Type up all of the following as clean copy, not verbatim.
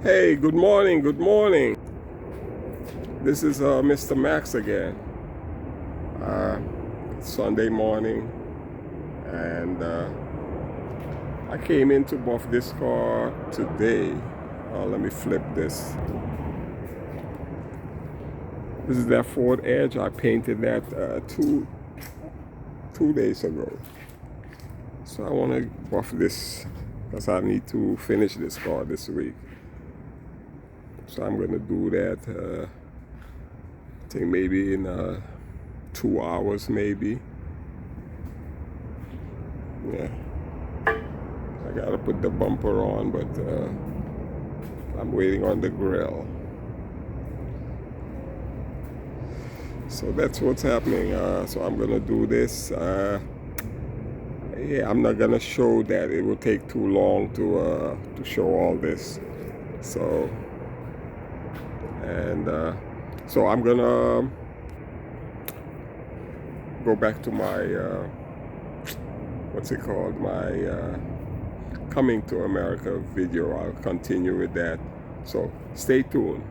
Hey, good morning, good morning. This is Mr. Max again. Uh, Sunday morning, and I came in to buff this car today. Let me flip this. This is that Ford Edge. I painted that two days ago. So I want to buff this because I need to finish this car this week. So I'm gonna do that. I think maybe in 2 hours, maybe. Yeah, I gotta put the bumper on, but I'm waiting on the grill. So that's what's happening. So I'm gonna do this. Yeah, I'm not gonna show that. It will take too long to show all this. So and so I'm gonna go back to my what's it called? My coming to America video. I'll continue with that. So stay tuned.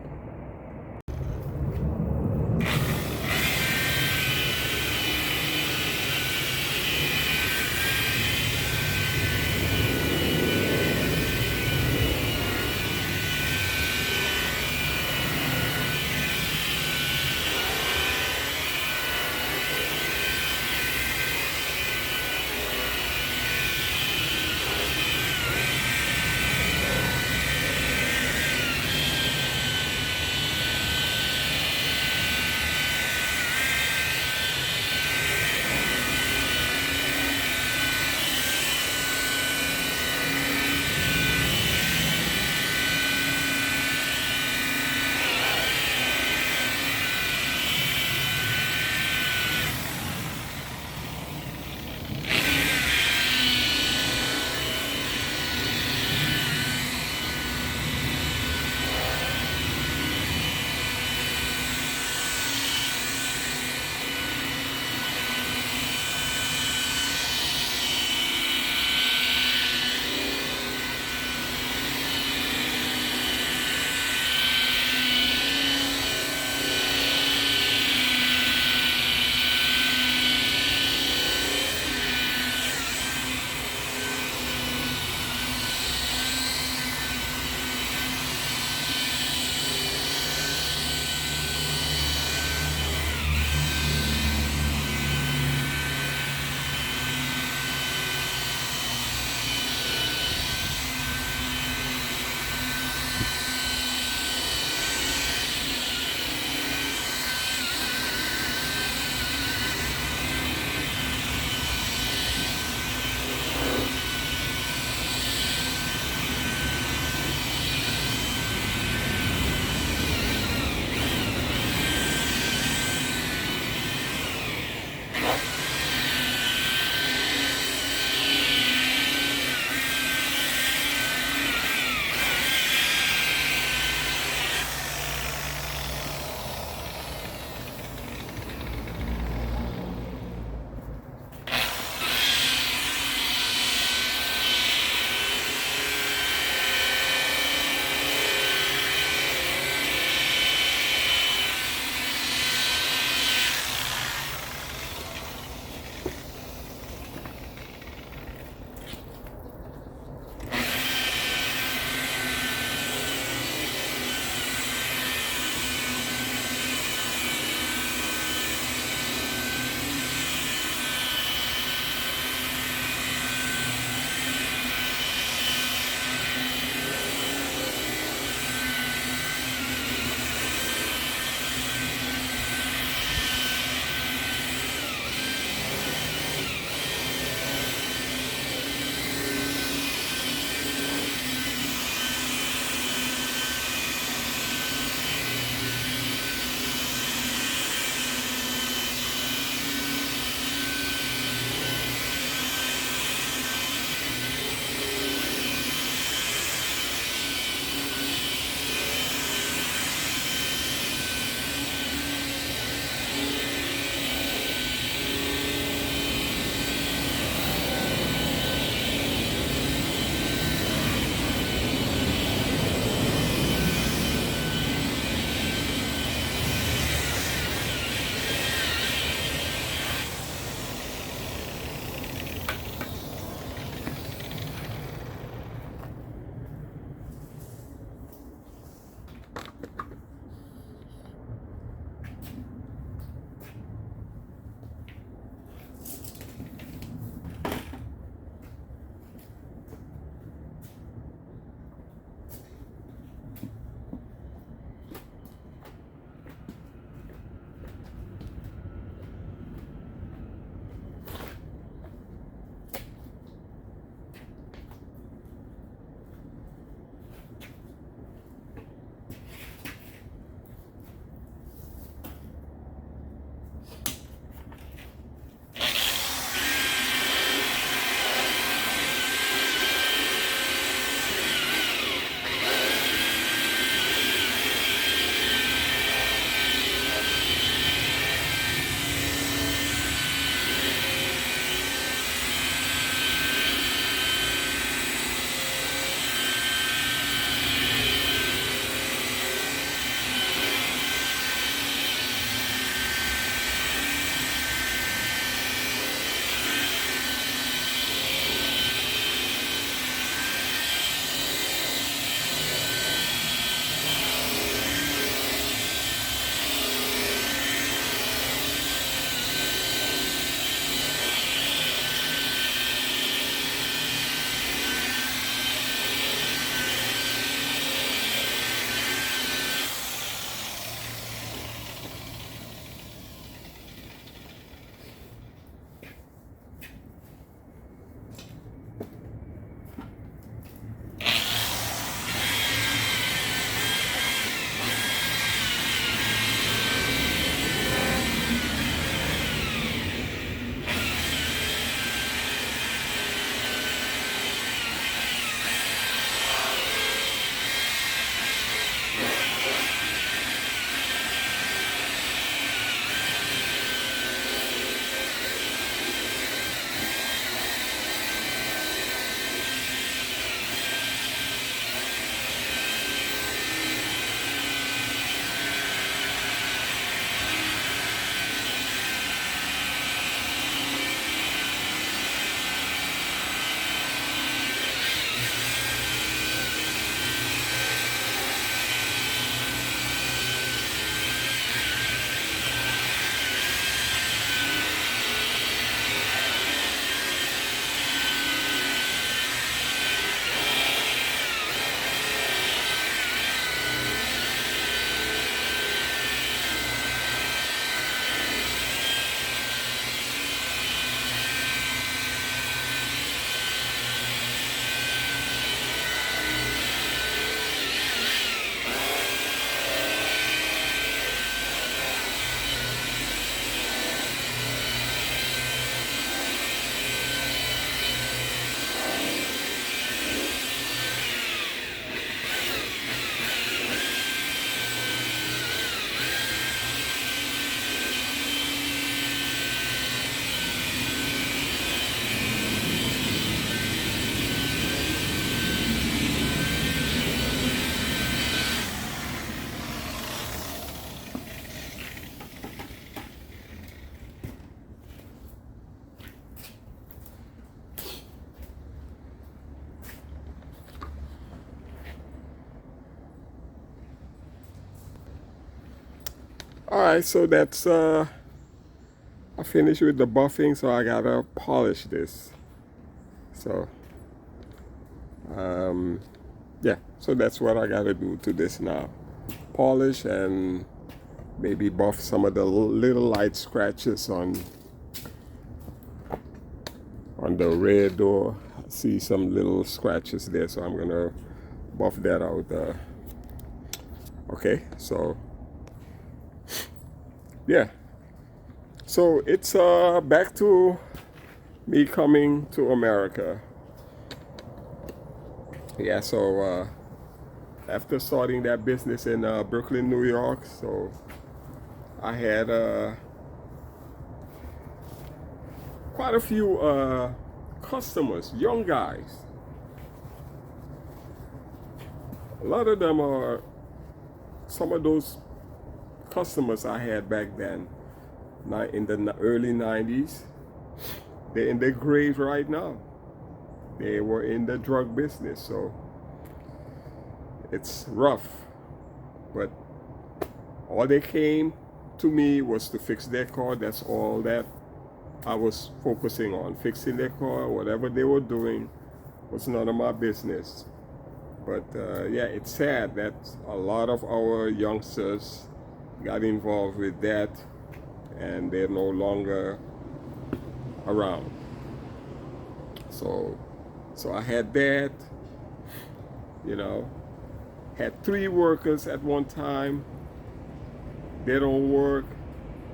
All right, so that's I finished with the buffing, so I gotta polish this. So um, yeah, so that's what I gotta do to this now. Polish and maybe buff some of the little light scratches on the rear door. I see some little scratches there, so I'm gonna buff that out. Okay, so yeah, so it's back to me coming to America. Yeah, so after starting that business in Brooklyn, New York, so I had quite a few customers, young guys. A lot of them are some of those customers I had back then, in the early 90s. They're in their grave right now. They were in the drug business, so it's rough. But all they came to me was to fix their car. That's all that I was focusing on. Fixing their car, whatever they were doing was none of my business. But yeah, it's sad that a lot of our youngsters got involved with that and they're no longer around. So I had that, you know, had 3 workers at one time. They don't work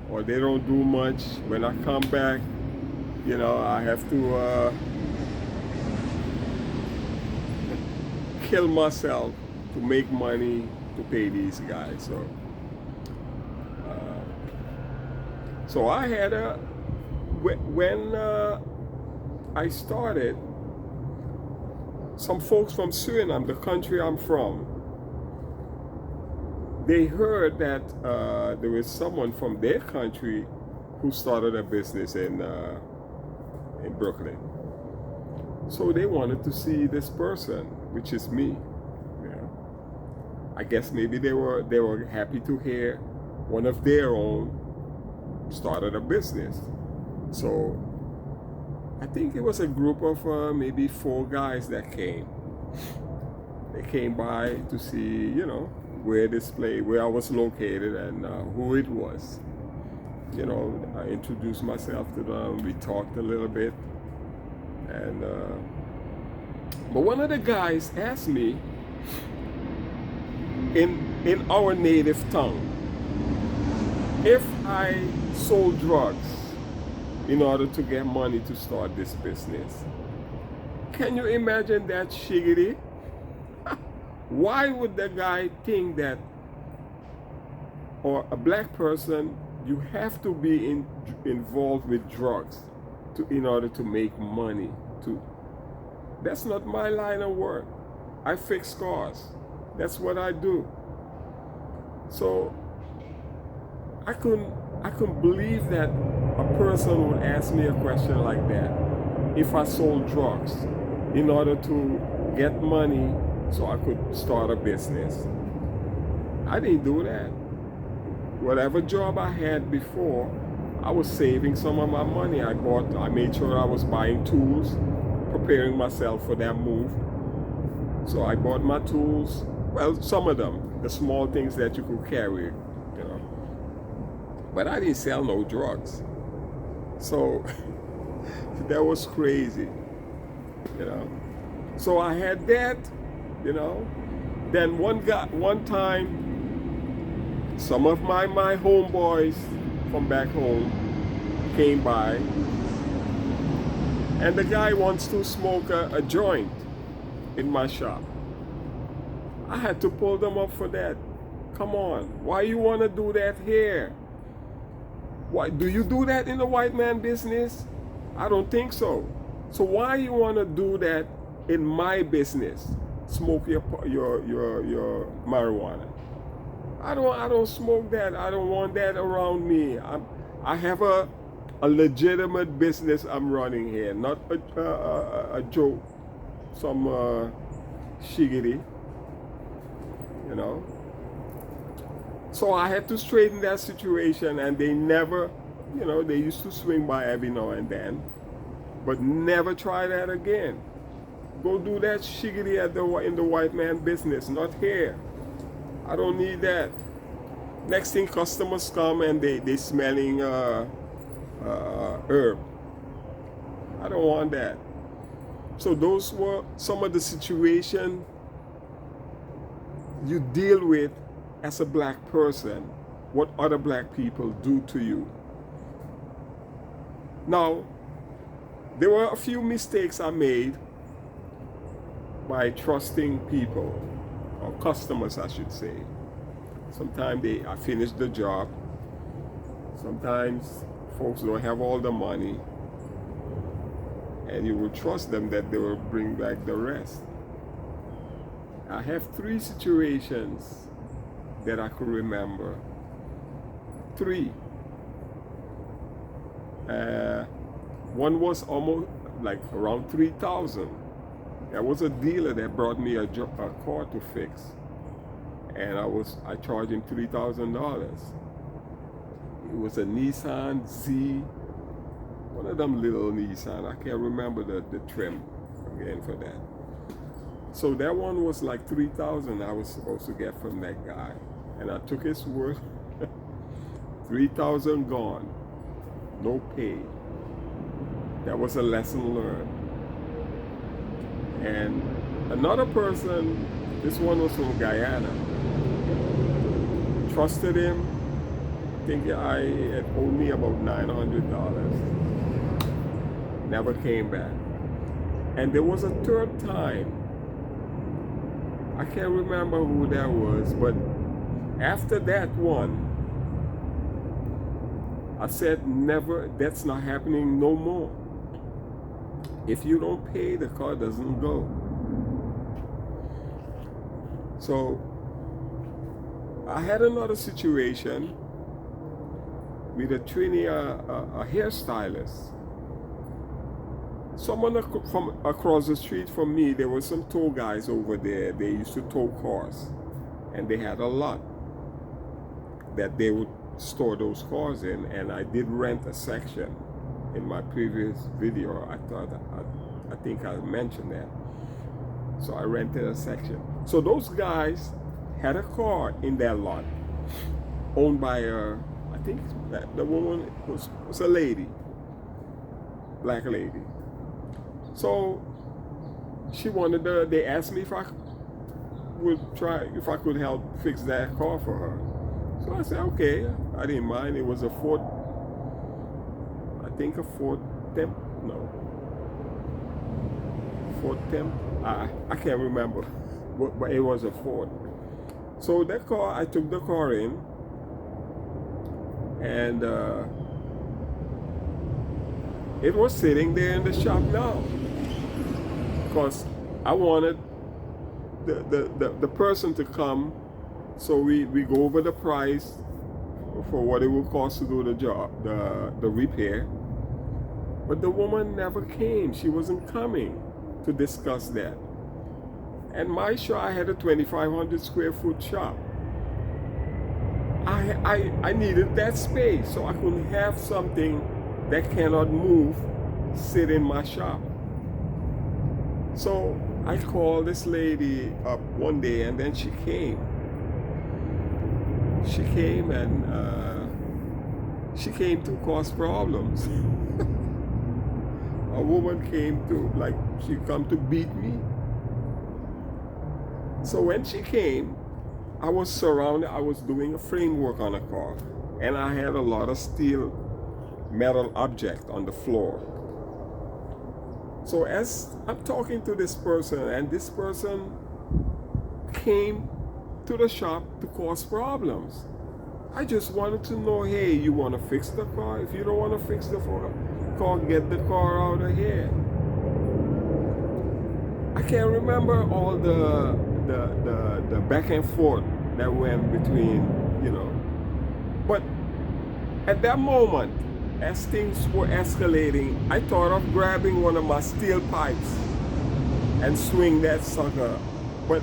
or they don't do much. When I come back, you know, I have to kill myself to make money to pay these guys. So I had when I started, some folks from Suriname, the country I'm from, they heard that there was someone from their country who started a business in Brooklyn. So they wanted to see this person, which is me. Yeah. I guess maybe they were happy to hear one of their own started a business. So I think it was a group of maybe 4 guys that came. They came by to see, you know, where I was located and who it was. You know, I introduced myself to them. We talked a little bit, and but one of the guys asked me in our native tongue if I sold drugs in order to get money to start this business. Can you imagine that shiggity? Why would the guy think that, or a black person, you have to be involved with drugs in order to make money? That's not my line of work. I fix cars. That's what I do. So I couldn't believe that a person would ask me a question like that. If I sold drugs in order to get money so I could start a business. I didn't do that. Whatever job I had before, I was saving some of my money. I made sure I was buying tools, preparing myself for that move. So I bought my tools, well, some of them, the small things that you could carry, you know. But I didn't sell no drugs. So that was crazy, you know. So I had that, you know. Then one time, some of my homeboys from back home came by, and the guy wants to smoke a joint in my shop. I had to pull them up for that. Come on, why you want to do that here? Why do you do that in the white man business? I don't think so. So why you want to do that in my business? Smoke your marijuana. I don't smoke that. I don't want that around me. I have a legitimate business I'm running here, not a joke, some shiggity, you know. So I had to straighten that situation, and they never, they used to swing by every now and then, but never try that again. Go do that shiggity in the white man business, not here. I don't need that. Next thing, customers come and they smelling herb. I don't want that. So those were some of the situations you deal with as a black person, what other black people do to you. Now, there were a few mistakes I made by trusting people, or customers I should say. Sometimes I finish the job. Sometimes folks don't have all the money, and you will trust them that they will bring back the rest. I have 3 situations that I could remember. 3. One was almost like around $3,000. There was a dealer that brought me a car to fix, and I charged him $3,000. It was a Nissan Z, one of them little Nissan. I can't remember the trim again for that. So that one was like $3,000 I was supposed to get from that guy, and I took his word. $3,000 gone, no pay. That was a lesson learned. And another person, this one was from Guyana, trusted him. I think it owed me about $900. Never came back. And there was a 3rd time. I can't remember who that was, but after that one, I said, never, that's not happening no more. If you don't pay, the car doesn't go. So I had another situation with a Trini, a hairstylist. Someone from across the street from me, there were some tow guys over there. They used to tow cars, and they had a lot that they would store those cars in, and I did rent a section. In my previous video, I think I mentioned that. So I rented a section. So those guys had a car in their lot, owned by I think the woman was a lady, black lady. So they asked me if I could help fix that car for her. So I said, okay, I didn't mind. It was a Ford Temp. I can't remember, but it was a Ford. So that car, I took the car in, and it was sitting there in the shop now, because I wanted the person to come, so we go over the price for what it would cost to do the job, the repair. But the woman never came. She wasn't coming to discuss that. And my shop, I had a 2,500 square foot shop. I needed that space, so I couldn't have something that cannot move sit in my shop. So I called this lady up one day, and then she came. She came, and she came to cause problems. A woman came she come to beat me. So when she came, I was surrounded. I was doing a framework on a car, and I had a lot of steel metal object on the floor. So as I'm talking to this person, and this person came to the shop to cause problems, I just wanted to know, hey, you want to fix the car? If you don't want to fix the car, get the car out of here. I can't remember all the back and forth that went between, But at that moment, as things were escalating, I thought of grabbing one of my steel pipes and swing that sucker. But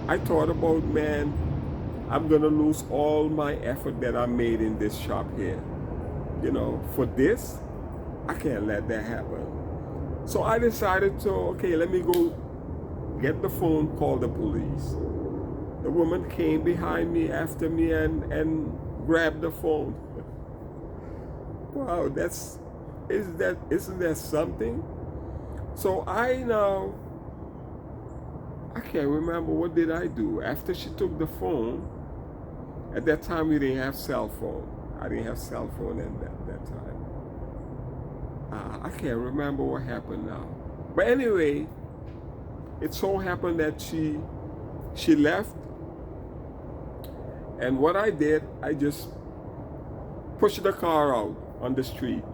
I thought about, man, I'm gonna lose all my effort that I made in this shop here. You know, for this, I can't let that happen. So I decided to, okay, let me go get the phone, call the police. The woman came behind me, after me, and grabbed the phone. Wow, isn't that something? So I can't remember what did I do. After she took the phone, at that time we didn't have cell phone. I didn't have cell phone at that time. I can't remember what happened now. But anyway, it so happened that she left, and what I did, I just pushed the car out on the street.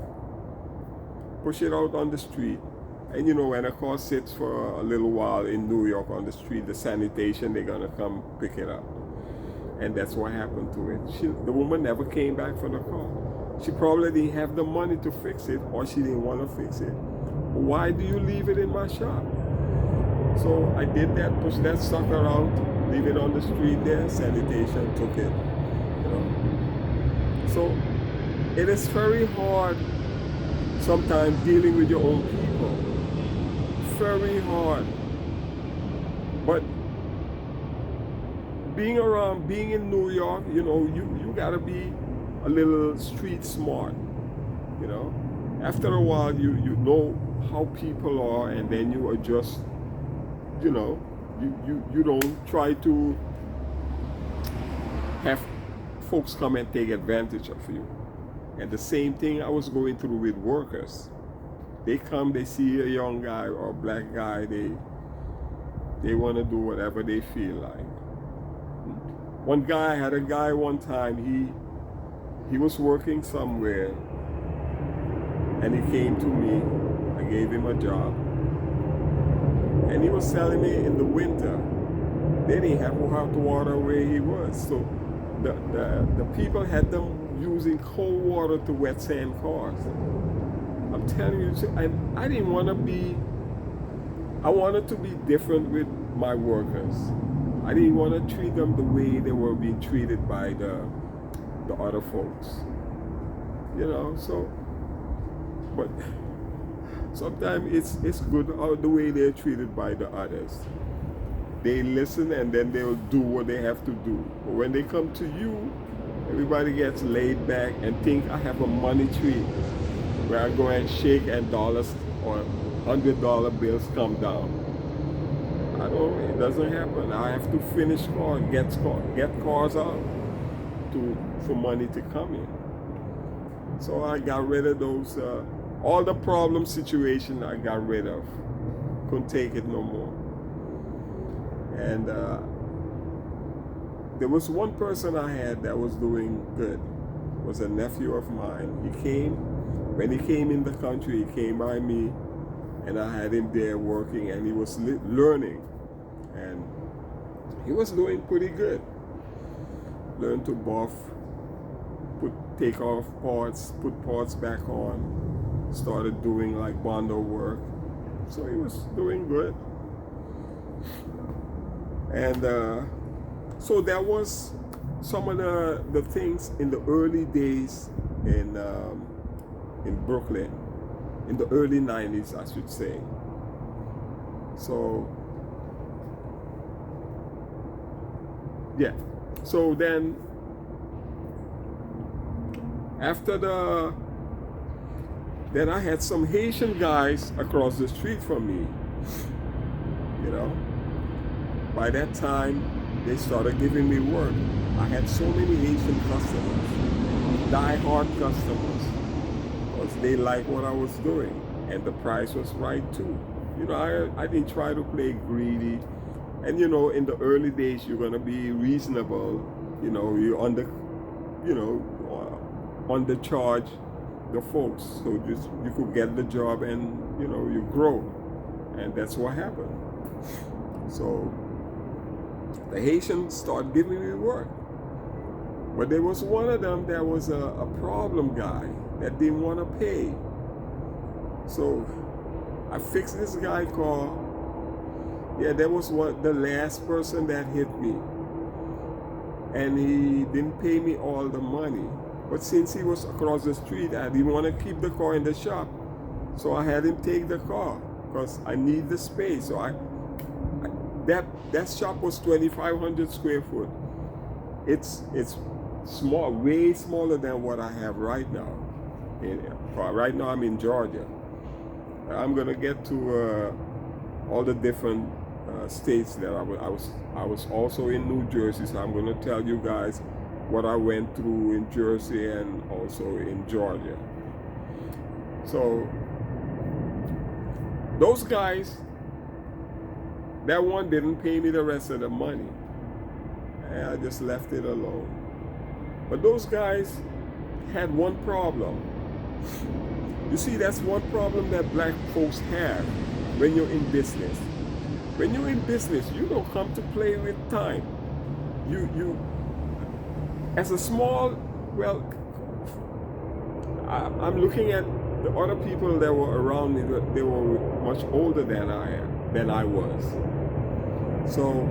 Push it out on the street. And you know, when a car sits for a little while in New York on the street, the sanitation, they're gonna come pick it up. And that's what happened to it. The woman never came back for the car. She probably didn't have the money to fix it, or she didn't want to fix it. Why do you leave it in my shop? So I did that, pushed that sucker out, leave it on the street there, sanitation took it. You know. So it is very hard sometimes dealing with your own people. Very hard. But being in New York, you know, you gotta be a little street smart, you know. After a while, you know how people are, and then you adjust, you know. You don't try to have folks come and take advantage of you. And the same thing I was going through with workers. They come, they see a young guy or a black guy, they want to do whatever they feel like. One guy had a guy one time, he was working somewhere, and he came to me. I gave him a job, and he was telling me in the winter they didn't have hot water where he was, so the people had them using cold water to wet sand cars. I'm telling you, I didn't want to be. I wanted to be different with my workers. I didn't want to treat them the way they were being treated by the other folks. You know, so, but sometimes it's good the way they're treated by the others. They listen, and then they'll do what they have to do. But when they come to you, everybody gets laid back and think I have a money tree where I go and shake and dollars or $100 bills come down. It doesn't happen. I have to finish cars, get cars out for money to come in. So I got rid of those, all the problem situation I got rid of. Couldn't take it no more. And there was one person I had that was doing good. It was a nephew of mine. When he came in the country, he came by me, and I had him there working, and he was learning, and he was doing pretty good. Learned to buff, take off parts, put parts back on, started doing like Bondo work. So he was doing good. And so that was some of the things in the early days in Brooklyn, in the early 90s, I should say. So, yeah. So then, then I had some Haitian guys across the street from me, you know. By that time, they started giving me work. I had so many Haitian customers, die-hard customers, because they liked what I was doing, and the price was right too. You know, I didn't try to play greedy, and you know, in the early days, you're gonna be reasonable. You know, you undercharge the folks, so just you could get the job, and you know, you grow, and that's what happened. So the Haitians started giving me work. But there was one of them that was a problem guy that didn't want to pay. So I fixed this guy car. Yeah, that was the last person that hit me. and he didn't pay me all the money. But since he was across the street, I didn't want to keep the car in the shop, so I had him take the car because I need the space. So that shop was 2,500 square foot. It's small, way smaller than what I have right now. Right now I'm in Georgia. I'm gonna get to all the different states that I was also in New Jersey, so I'm gonna tell you guys what I went through in Jersey and also in Georgia. So those guys, that one didn't pay me the rest of the money, and I just left it alone. But those guys had one problem. You see, that's one problem that black folks have when you're in business. When you're in business, you don't come to play with time. You as a small, well, I'm looking at the other people that were around me. They were much older than I was. So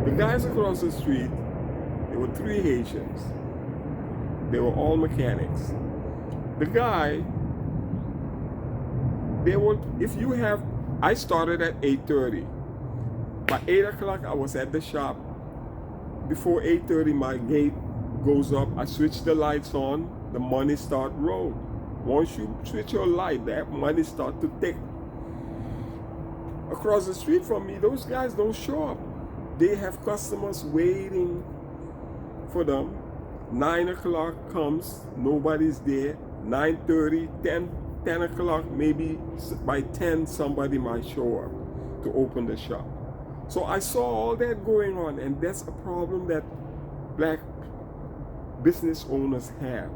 the guys across the street, there were 3 Haitians. They were all mechanics. The guy, I started at 8:30. By 8 o'clock, I was at the shop. Before 8:30, my gate goes up. I switch the lights on. The money start roll. Once you switch your light, that money start to tick. Across the street from me, those guys don't show up. They have customers waiting for them. 9 o'clock comes, nobody's there. 9:30, 10 o'clock, maybe by 10 somebody might show up to open the shop. So I saw all that going on, and that's a problem that black business owners have.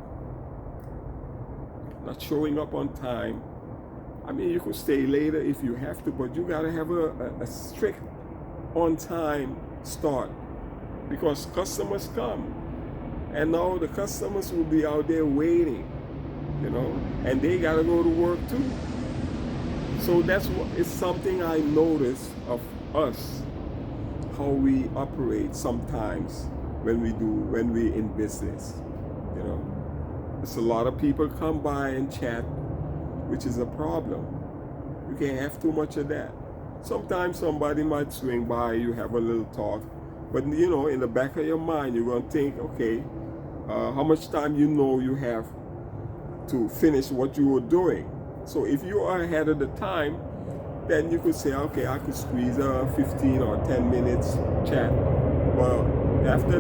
Not showing up on time. I mean, you could stay later if you have to, but you gotta have a strict on time start, because customers come, and now the customers will be out there waiting, and they gotta go to work too. So it's something I notice of us, how we operate sometimes when we in business. There's a lot of people come by and chat, which is a problem. You can't have too much of that. Sometimes somebody might swing by, you have a little talk, but in the back of your mind, you're gonna think, okay, how much time you have to finish what you were doing. So if you are ahead of the time, then you could say, okay, I could squeeze a 15 or 10 minutes chat. Well, after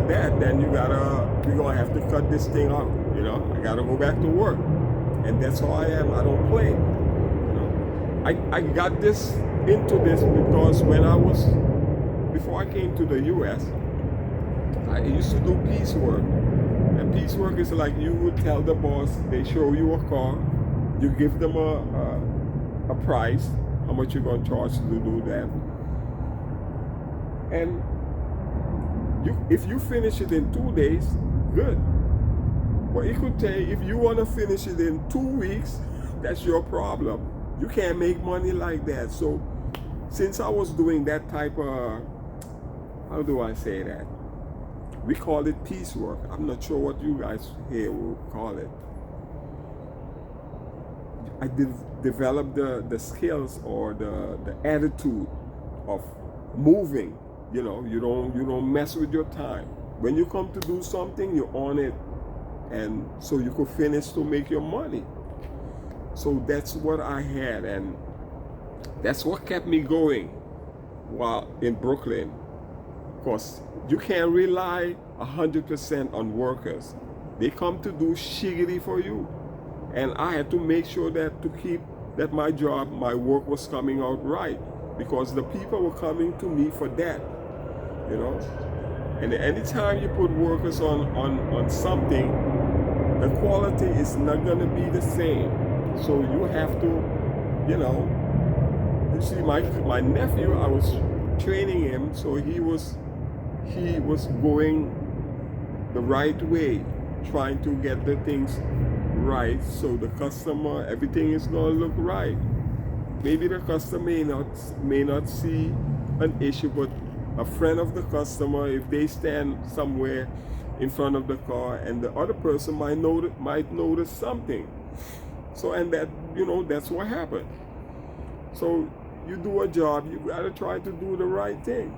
that, then we're gonna have to cut this thing out. I gotta go back to work, and that's how I am. I don't play. I got into this because before I came to the U.S., I used to do piecework. And piecework is like, you would tell the boss, they show you a car, you give them a price, how much you're going to charge to do that. And if you finish it in 2 days, good. But it could take, if you want to finish it in 2 weeks, that's your problem. You can't make money like that. So since I was doing that type of, how do I say that? We call it piecework. I'm not sure what you guys here will call it. I developed the skills or the attitude of moving. You don't mess with your time. When you come to do something, you're on it, and so you could finish to make your money. So that's what I had, and that's what kept me going while in Brooklyn. Because you can't rely 100% on workers. They come to do shiggity for you. And I had to make sure that my job, my work was coming out right, because the people were coming to me for that, And anytime you put workers on something, the quality is not going to be the same. So you have to, you see, my nephew, I was training him, so he was going the right way, trying to get the things right, so the customer, everything is going to look right. Maybe the customer may not see an issue, but a friend of the customer, if they stand somewhere in front of the car, and the other person might notice something. So, and that, that's what happened. So you do a job, you gotta try to do the right thing,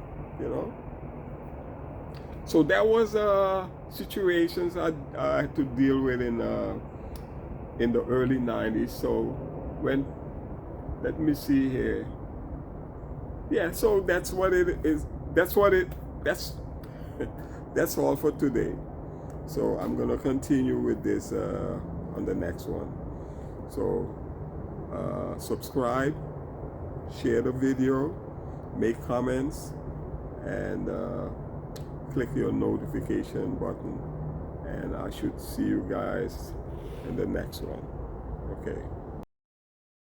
So that was situations I had to deal with in the early 90s. So when, let me see here. Yeah, so that's what it is. That's that's all for today. So I'm gonna continue with this on the next one. So subscribe, share the video, make comments, and click your notification button. And I should see you guys in the next one. Okay.